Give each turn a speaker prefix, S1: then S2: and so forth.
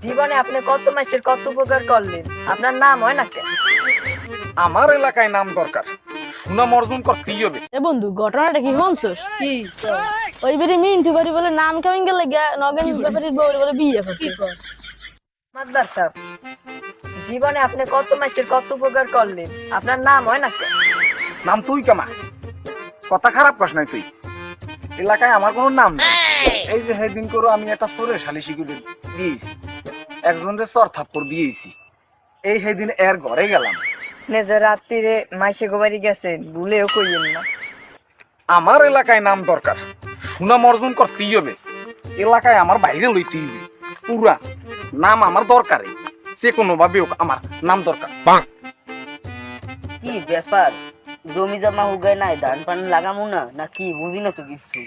S1: জীবনে আপনি কত মাসের কত উপকার করলেন, আপনার নাম হয় না কেন?
S2: আমার এলাকায় নাম দরকার, সুনাম অর্জন করতেই হবে।
S3: এ বন্ধু ঘটনাটা কি শুনছস?
S1: কি
S3: ওই বেরি মিন্টু বাড়ি বলে নাম কেমন গেলে নগেন ব্যাপারীর বউ বলে বিয়ে করছে।
S1: মাদ্দার সাহেব, জীবনে আপনি কত মাসের কত উপকার করলেন, আপনার নাম হয় না কেন?
S2: নাম তুই কামা, কথা খারাপ কস নাই তুই। এলাকায় আমার কোনো নাম নেই। এই যে সেদিন করে আমি একটা চোরের সালিশি করে দিয়েছি, একজনের চর থাপ্পড় দিয়েছি। এই সেদিন এর ঘরে গেলাম।
S1: নিজের রাত্রিরে মাইসে গোবারি গেছেন, ভুলেও কইয়েন না।
S2: আমার এলাকায় নাম দরকার, সুনাম অর্জন করতেই হবে। এলাকায় আমার বাইরে লইতেই হবে। পুরা নাম আমার দরকারে, যে কোনো ভাবে হোক আমার নাম দরকার।
S4: কি ব্যাপার, জমি জমা হুগায় নাই, ধান পান লাগামু না, না কি বুঝি না তো কিছু।